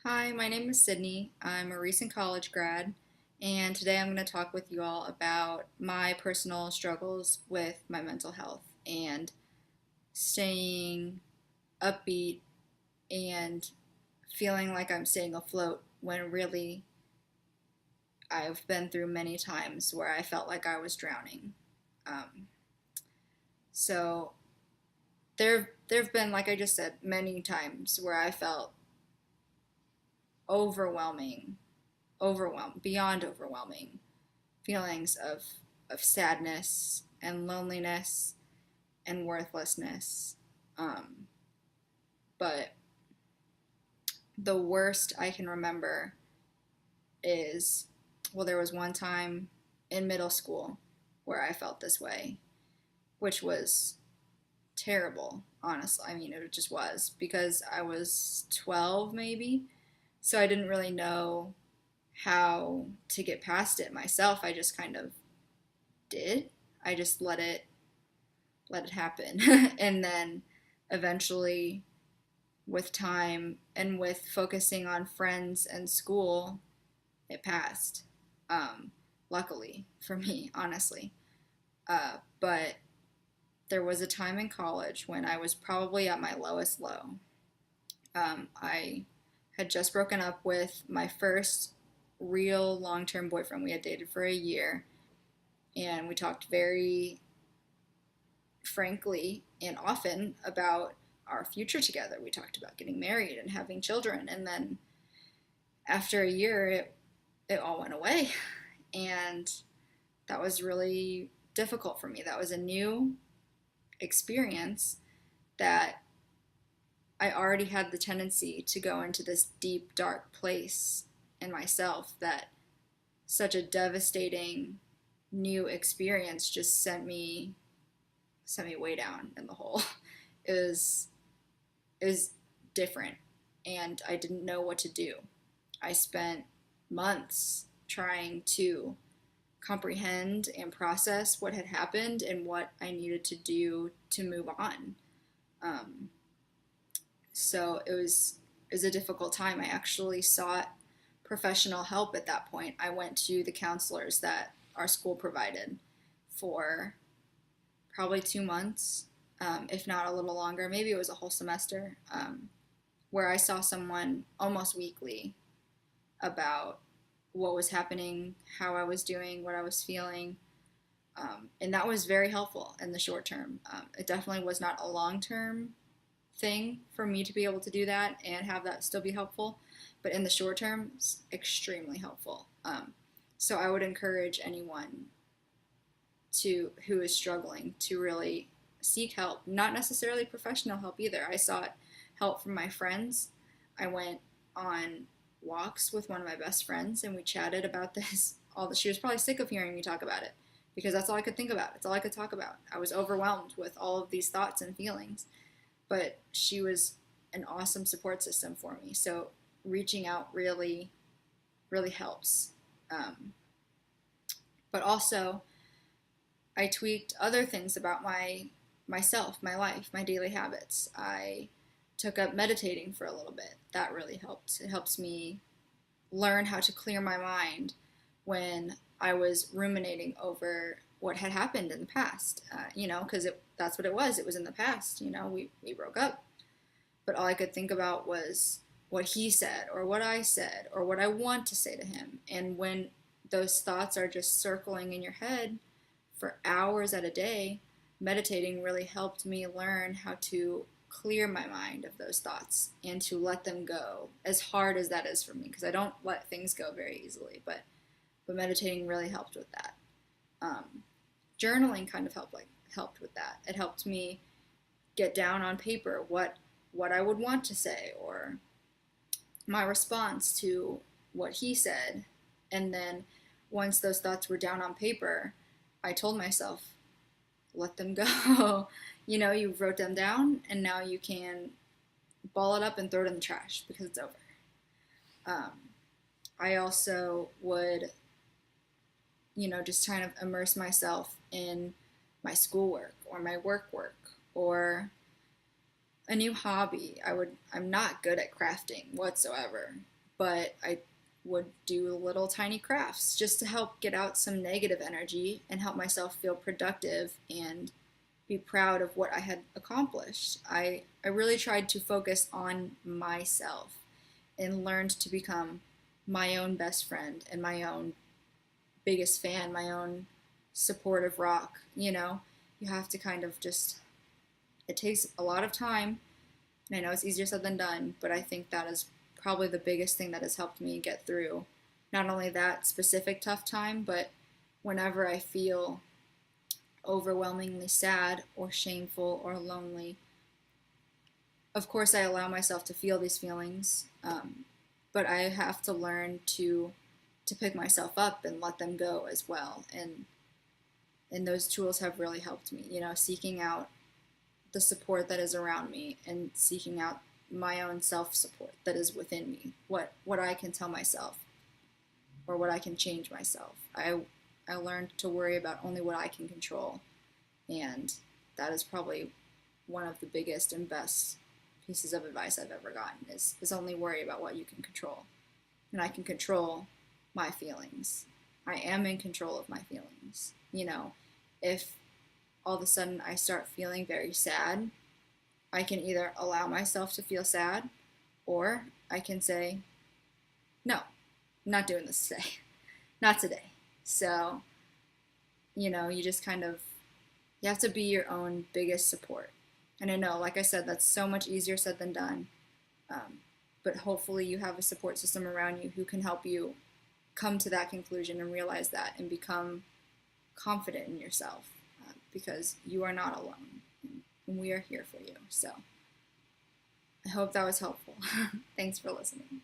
Hi, my name is Sidney. I'm a recent college grad, and today I'm going to talk with you all about my personal struggles with my mental health and staying upbeat and feeling like I'm staying afloat when really I've been through many times where I felt like I was drowning. Um, so there've been, like I just said, many times where I felt overwhelming, beyond overwhelming feelings of sadness and loneliness and worthlessness. Um, but the worst I can remember is, well, there was one time in middle school where I felt this way, which was terrible, honestly. I mean, it just was because I was 12 maybe, so I didn't really know how to get past it myself. I just kind of did. I just let it happen. And then eventually, with time and with focusing on friends and school, it passed. Um, Luckily for me, honestly. But there was a time in college when I was probably at my lowest low. I had just broken up with my first real long term boyfriend. We had dated for a year, and we talked very frankly and often about our future together. We talked about getting married and having children, and then after a year, it all went away, and that was really difficult for me. That was a new experience that I already had the tendency to go into this deep, dark place in myself that such a devastating new experience just sent me way down in the hole. It was it was different, and I didn't know what to do. I spent months trying to comprehend and process what had happened and what I needed to do to move on. Um, so it was a difficult time. I actually sought professional help at that point. I went to the counselors that our school provided for probably 2 months, if not a little longer. Maybe it was a whole semester, where I saw someone almost weekly about what was happening, how I was doing, what I was feeling. And that was very helpful in the short term. It definitely was not a long term thing for me to be able to do that and have that still be helpful. But in the short term, it's extremely helpful. So I would encourage anyone who is struggling to really seek help, not necessarily professional help either. I sought help from my friends. I went on walks with one of my best friends and we chatted about this. She was probably sick of hearing me talk about it because that's all I could think about. It's all I could talk about. I was overwhelmed with all of these thoughts and feelings, but she was an awesome support system for me. So reaching out really, really helps. But also, I tweaked other things about myself, my life, my daily habits. I took up meditating for a little bit. That really helped. It helps me learn how to clear my mind when I was ruminating over what had happened in the past. Because that's what it was. It was in the past. We broke up, but all I could think about was what he said or what I said or what I want to say to him. And when those thoughts are just circling in your head for hours at a day, meditating really helped me learn how to clear my mind of those thoughts and to let them go, as hard as that is for me, because I don't let things go very easily. But meditating really helped with that. Um, Journaling kind of helped with that. It helped me get down on paper what I would want to say or my response to what he said. And then once those thoughts were down on paper, I told myself, let them go. You wrote them down and now you can ball it up and throw it in the trash because it's over. Um, I also would, just kind of immerse myself in my schoolwork or my work or a new hobby. I'm not good at crafting whatsoever, but I would do little tiny crafts just to help get out some negative energy and help myself feel productive and be proud of what I had accomplished. I really tried to focus on myself and learned to become my own best friend and my own biggest fan, my own supportive rock. You have to kind of just, it takes a lot of time. And I know it's easier said than done, but I think that is probably the biggest thing that has helped me get through not only that specific tough time, but whenever I feel overwhelmingly sad or shameful or lonely. Of course, I allow myself to feel these feelings, but I have to learn to pick myself up and let them go as well. And those tools have really helped me. Seeking out the support that is around me and seeking out my own self-support that is within me. What I can tell myself or what I can change myself. I learned to worry about only what I can control, and that is probably one of the biggest and best pieces of advice I've ever gotten is only worry about what you can control. And I can control my feelings. I am in control of my feelings. If all of a sudden I start feeling very sad, I can either allow myself to feel sad, or I can say, no, I'm not doing this today. Not today. So, you just kind of, you have to be your own biggest support. And I know, like I said, that's so much easier said than done. But hopefully you have a support system around you who can help you come to that conclusion and realize that and become confident in yourself, because you are not alone and we are here for you. So I hope that was helpful. Thanks for listening.